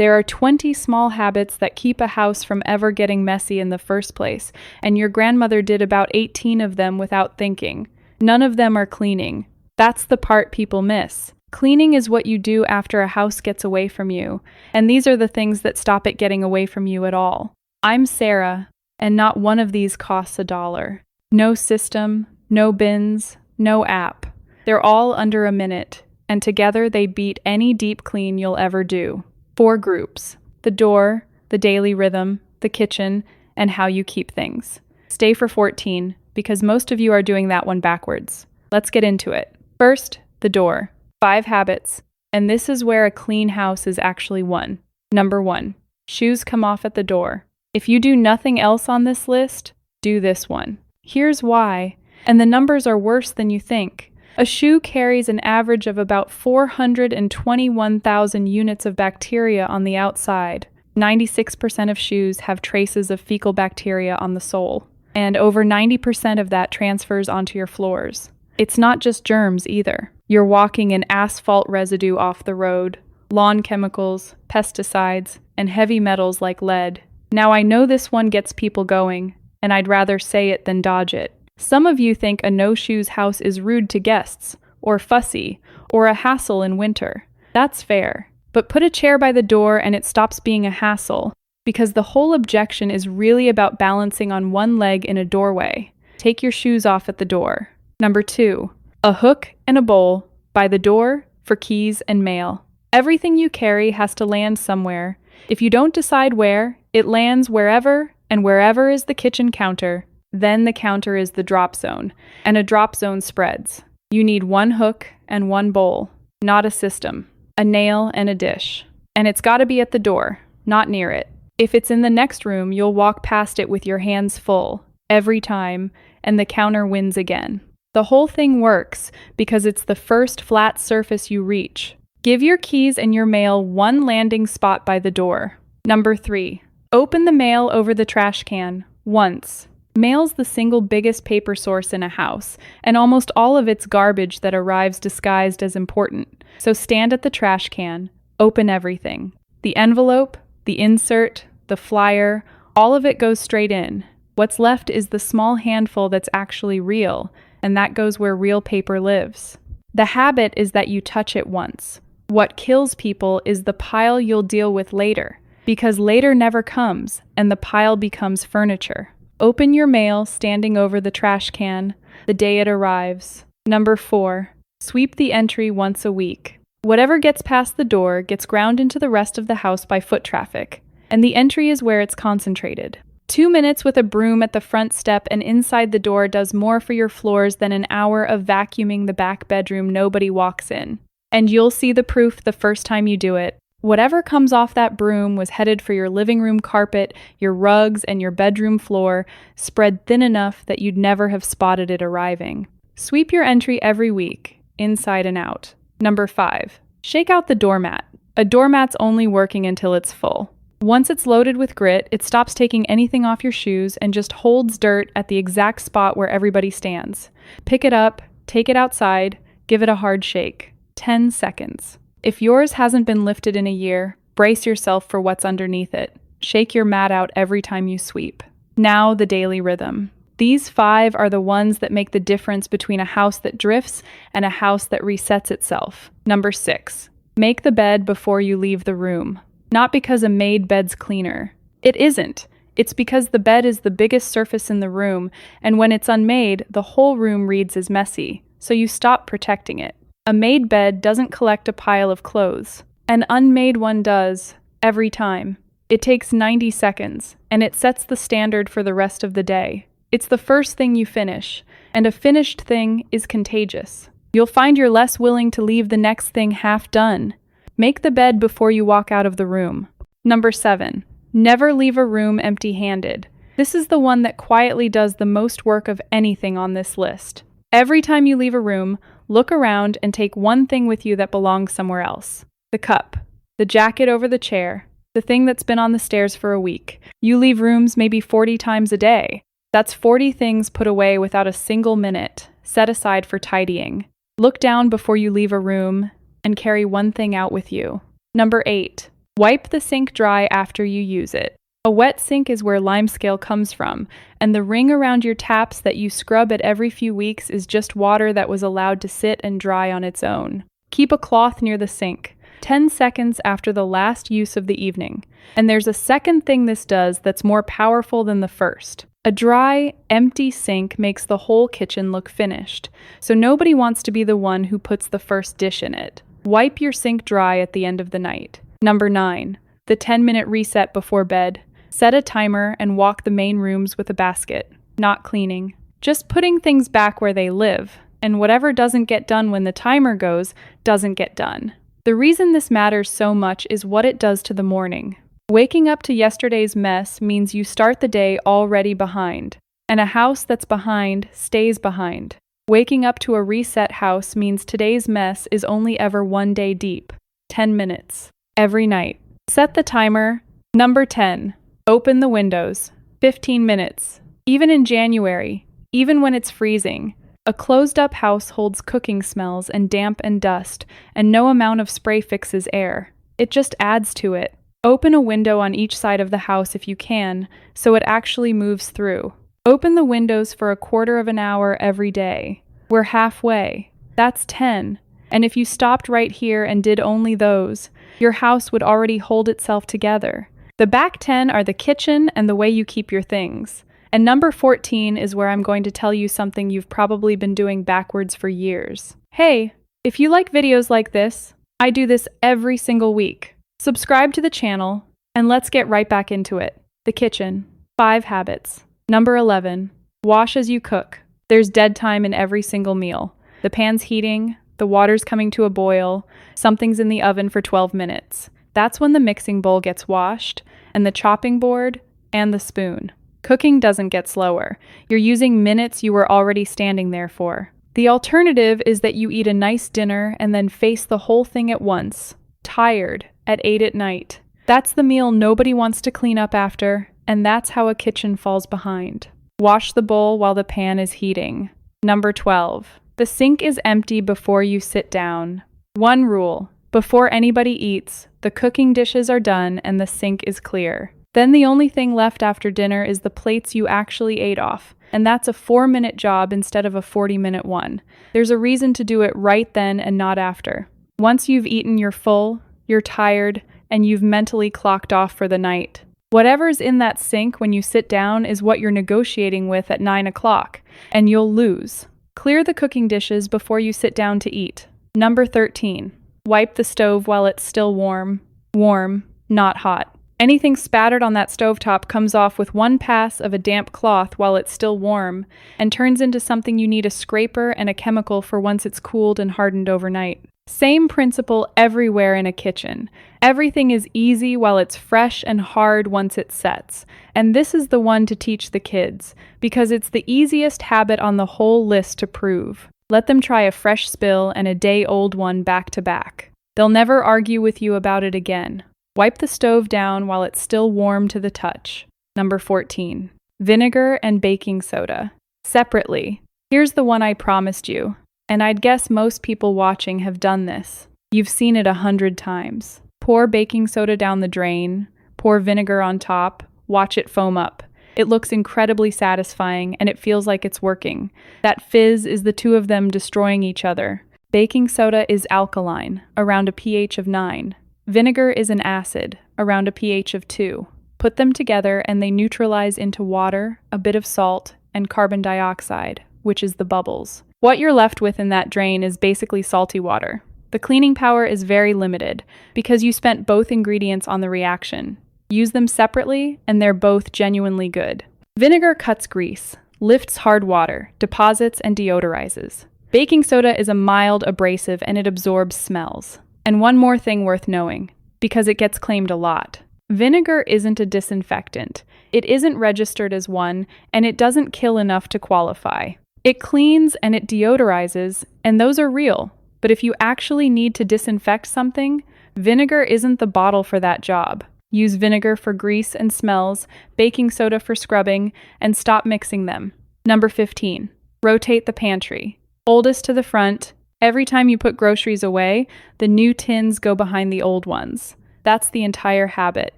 There are 20 small habits that keep a house from ever getting messy in the first place, and your grandmother did about 18 of them without thinking. None of them are cleaning. That's the part people miss. Cleaning is what you do after a house gets away from you, and these are the things that stop it getting away from you at all. I'm Sarah, and not one of these costs $1. No system, no bins, no app. They're all under a minute, and together they beat any deep clean you'll ever do. 4 groups: the door, the daily rhythm, the kitchen, and how you keep things. Stay for 14, because most of you are doing that one backwards. Let's get into it. First, the door. 5 habits, and this is where a clean house is actually won. Number 1, shoes come off at the door. If you do nothing else on this list, do this one. Here's why, and the numbers are worse than you think. A shoe carries an average of about 421,000 units of bacteria on the outside. 96% of shoes have traces of fecal bacteria on the sole, and over 90% of that transfers onto your floors. It's not just germs either. You're walking in asphalt residue off the road, lawn chemicals, pesticides, and heavy metals like lead. Now I know this one gets people going, and I'd rather say it than dodge it. Some of you think a no-shoes house is rude to guests, or fussy, or a hassle in winter. That's fair. But put a chair by the door and it stops being a hassle, because the whole objection is really about balancing on one leg in a doorway. Take your shoes off at the door. Number 2, a hook and a bowl by the door for keys and mail. Everything you carry has to land somewhere. If you don't decide where, it lands wherever, and wherever is the kitchen counter. Then the counter is the drop zone, and a drop zone spreads. You need 1 hook and 1 bowl, not a system, a nail and a dish. And it's got to be at the door, not near it. If it's in the next room, you'll walk past it with your hands full, every time, and the counter wins again. The whole thing works because it's the first flat surface you reach. Give your keys and your mail 1 landing spot by the door. Number 3, open the mail over the trash can, once. Mail's the single biggest paper source in a house, and almost all of it's garbage that arrives disguised as important. So stand at the trash can, open everything. The envelope, the insert, the flyer, all of it goes straight in. What's left is the small handful that's actually real, and that goes where real paper lives. The habit is that you touch it once. What kills people is the pile you'll deal with later, because later never comes, and the pile becomes furniture. Open your mail standing over the trash can the day it arrives. Number 4, sweep the entry once a week. Whatever gets past the door gets ground into the rest of the house by foot traffic, and the entry is where it's concentrated. 2 minutes with a broom at the front step and inside the door does more for your floors than an hour of vacuuming the back bedroom nobody walks in. And you'll see the proof the first time you do it. Whatever comes off that broom was headed for your living room carpet, your rugs, and your bedroom floor, spread thin enough that you'd never have spotted it arriving. Sweep your entry every week, inside and out. Number 5, shake out the doormat. A doormat's only working until it's full. Once it's loaded with grit, it stops taking anything off your shoes and just holds dirt at the exact spot where everybody stands. Pick it up, take it outside, give it a hard shake. 10 seconds. If yours hasn't been lifted in a year, brace yourself for what's underneath it. Shake your mat out every time you sweep. Now the daily rhythm. These 5 are the ones that make the difference between a house that drifts and a house that resets itself. Number 6, make the bed before you leave the room. Not because a made bed's cleaner. It isn't. It's because the bed is the biggest surface in the room, and when it's unmade, the whole room reads as messy, so you stop protecting it. A made bed doesn't collect a pile of clothes. An unmade one does, every time. It takes 90 seconds, and it sets the standard for the rest of the day. It's the first thing you finish, and a finished thing is contagious. You'll find you're less willing to leave the next thing half done. Make the bed before you walk out of the room. Number 7, never leave a room empty-handed. This is the one that quietly does the most work of anything on this list. Every time you leave a room, look around and take one thing with you that belongs somewhere else. The cup, the jacket over the chair, the thing that's been on the stairs for a week. You leave rooms maybe 40 times a day. That's 40 things put away without a single minute, set aside for tidying. Look down before you leave a room and carry one thing out with you. Number 8, Wipe the sink dry after you use it. A wet sink is where limescale comes from, and the ring around your taps that you scrub at every few weeks is just water that was allowed to sit and dry on its own. Keep a cloth near the sink, 10 seconds after the last use of the evening. And there's a second thing this does that's more powerful than the first. A dry, empty sink makes the whole kitchen look finished, so nobody wants to be the one who puts the first dish in it. Wipe your sink dry at the end of the night. Number 9. The 10-minute reset before bed. Set a timer and walk the main rooms with a basket. Not cleaning. Just putting things back where they live, and whatever doesn't get done when the timer goes, doesn't get done. The reason this matters so much is what it does to the morning. Waking up to yesterday's mess means you start the day already behind, and a house that's behind stays behind. Waking up to a reset house means today's mess is only ever one day deep. 10 minutes. Every night. Set the timer. Number 10. Open the windows. 15 minutes. Even in January, even when it's freezing, a closed-up house holds cooking smells and damp and dust, and no amount of spray fixes air. It just adds to it. Open a window on each side of the house if you can, so it actually moves through. Open the windows for a quarter of an hour every day. We're halfway. That's 10. And if you stopped right here and did only those, your house would already hold itself together. The back 10 are the kitchen and the way you keep your things. And number 14 is where I'm going to tell you something you've probably been doing backwards for years. Hey, if you like videos like this, I do this every single week. Subscribe to the channel, and let's get right back into it. The kitchen. 5 habits. Number 11. Wash as you cook. There's dead time in every single meal. The pan's heating, the water's coming to a boil, something's in the oven for 12 minutes. That's when the mixing bowl gets washed, and the chopping board, and the spoon. Cooking doesn't get slower. You're using minutes you were already standing there for. The alternative is that you eat a nice dinner and then face the whole thing at once, tired, at 8 at night. That's the meal nobody wants to clean up after, and that's how a kitchen falls behind. Wash the bowl while the pan is heating. Number 12. The sink is empty before you sit down. One rule. Before anybody eats, the cooking dishes are done and the sink is clear. Then the only thing left after dinner is the plates you actually ate off, and that's a 4-minute job instead of a 40-minute one. There's a reason to do it right then and not after. Once you've eaten, you're full, you're tired, and you've mentally clocked off for the night. Whatever's in that sink when you sit down is what you're negotiating with at 9 o'clock, and you'll lose. Clear the cooking dishes before you sit down to eat. Number 13. Wipe the stove while it's still warm. Warm, not hot. Anything spattered on that stovetop comes off with one pass of a damp cloth while it's still warm and turns into something you need a scraper and a chemical for once it's cooled and hardened overnight. Same principle everywhere in a kitchen. Everything is easy while it's fresh and hard once it sets. And this is the one to teach the kids, because it's the easiest habit on the whole list to prove. Let them try a fresh spill and a day-old one back to back. They'll never argue with you about it again. Wipe the stove down while it's still warm to the touch. Number 14. Vinegar and baking soda. Separately. Here's the one I promised you, and I'd guess most people watching have done this. You've seen it 100 times. Pour baking soda down the drain, pour vinegar on top, watch it foam up. It looks incredibly satisfying, and it feels like it's working. That fizz is the two of them destroying each other. Baking soda is alkaline, around a pH of 9. Vinegar is an acid, around a pH of 2. Put them together and they neutralize into water, a bit of salt, and carbon dioxide, which is the bubbles. What you're left with in that drain is basically salty water. The cleaning power is very limited, because you spent both ingredients on the reaction. Use them separately, and they're both genuinely good. Vinegar cuts grease, lifts hard water, deposits, and deodorizes. Baking soda is a mild abrasive and it absorbs smells. And one more thing worth knowing, because it gets claimed a lot. Vinegar isn't a disinfectant. It isn't registered as one, and it doesn't kill enough to qualify. It cleans and it deodorizes, and those are real. But if you actually need to disinfect something, vinegar isn't the bottle for that job. Use vinegar for grease and smells, baking soda for scrubbing, and stop mixing them. Number 15. Rotate the pantry. Oldest to the front. Every time you put groceries away, the new tins go behind the old ones. That's the entire habit.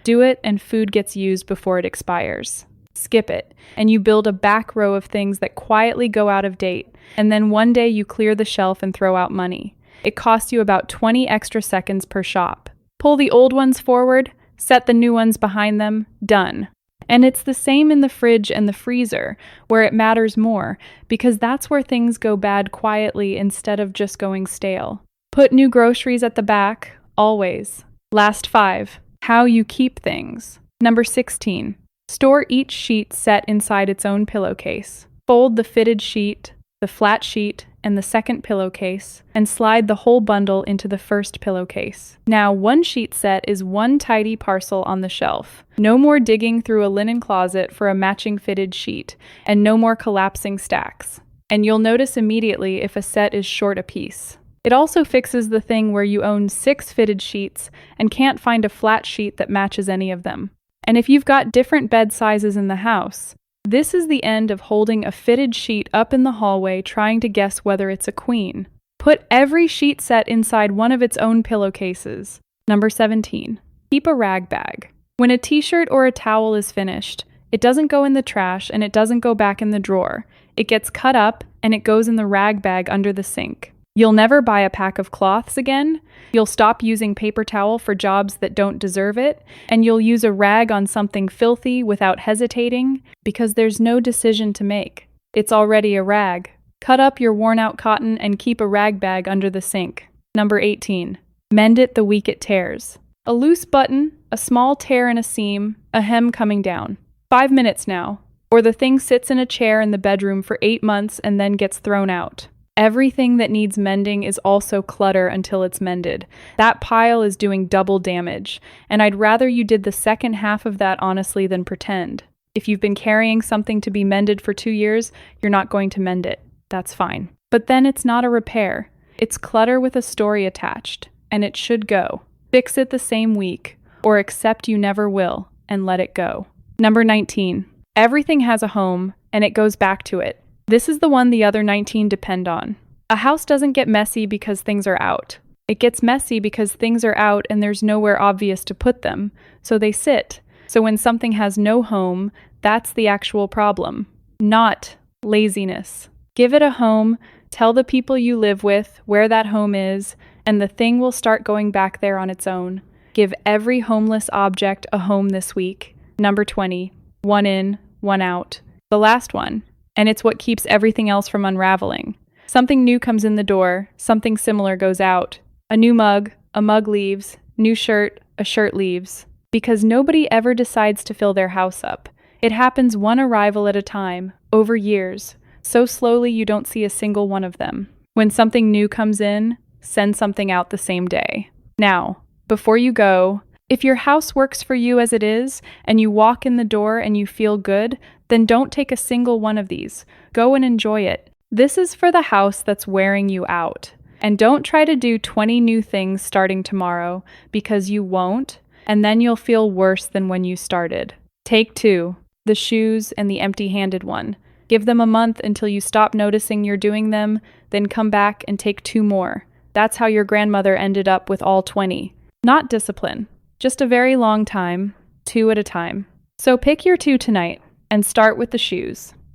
Do it and food gets used before it expires. Skip it, and you build a back row of things that quietly go out of date, and then one day you clear the shelf and throw out money. It costs you about 20 extra seconds per shop. Pull the old ones forward, set the new ones behind them, done. And it's the same in the fridge and the freezer, where it matters more, because that's where things go bad quietly instead of just going stale. Put new groceries at the back, always. Last 5. How you keep things. Number 16. Store each sheet set inside its own pillowcase. Fold the fitted sheet, the flat sheet, and the second pillowcase, and slide the whole bundle into the first pillowcase. Now, one sheet set is one tidy parcel on the shelf. No more digging through a linen closet for a matching fitted sheet, and no more collapsing stacks. And you'll notice immediately if a set is short a piece. It also fixes the thing where you own 6 fitted sheets and can't find a flat sheet that matches any of them. And if you've got different bed sizes in the house, this is the end of holding a fitted sheet up in the hallway trying to guess whether it's a queen. Put every sheet set inside one of its own pillowcases. Number 17. Keep a rag bag. When a t-shirt or a towel is finished, it doesn't go in the trash and it doesn't go back in the drawer. It gets cut up and it goes in the rag bag under the sink. You'll never buy a pack of cloths again, you'll stop using paper towel for jobs that don't deserve it, and you'll use a rag on something filthy without hesitating because there's no decision to make. It's already a rag. Cut up your worn-out cotton and keep a rag bag under the sink. Number 18. Mend it the week it tears. A loose button, a small tear in a seam, a hem coming down. 5 minutes now. Or the thing sits in a chair in the bedroom for 8 months and then gets thrown out. Everything that needs mending is also clutter until it's mended. That pile is doing double damage, and I'd rather you did the second half of that honestly than pretend. If you've been carrying something to be mended for 2 years, you're not going to mend it. That's fine. But then it's not a repair. It's clutter with a story attached, and it should go. Fix it the same week, or accept you never will, and let it go. Number 19. Everything has a home, and it goes back to it. This is the one the other 19 depend on. A house doesn't get messy because things are out. It gets messy because things are out and there's nowhere obvious to put them, so they sit. So when something has no home, that's the actual problem, not laziness. Give it a home, tell the people you live with where that home is, and the thing will start going back there on its own. Give every homeless object a home this week. Number 20. One in, one out. The last one. And it's what keeps everything else from unraveling. Something new comes in the door, something similar goes out. A new mug, a mug leaves, new shirt, a shirt leaves. Because nobody ever decides to fill their house up. It happens one arrival at a time, over years, so slowly you don't see a single one of them. When something new comes in, send something out the same day. Now, before you go, if your house works for you as it is, and you walk in the door and you feel good, then don't take a single one of these. Go and enjoy it. This is for the house that's wearing you out. And don't try to do 20 new things starting tomorrow, because you won't, and then you'll feel worse than when you started. Take 2, the shoes and the empty-handed one. Give them a month until you stop noticing you're doing them, then come back and take 2 more. That's how your grandmother ended up with all 20. Not discipline, just a very long time, 2 at a time. So pick your 2 tonight. And start with the shoes.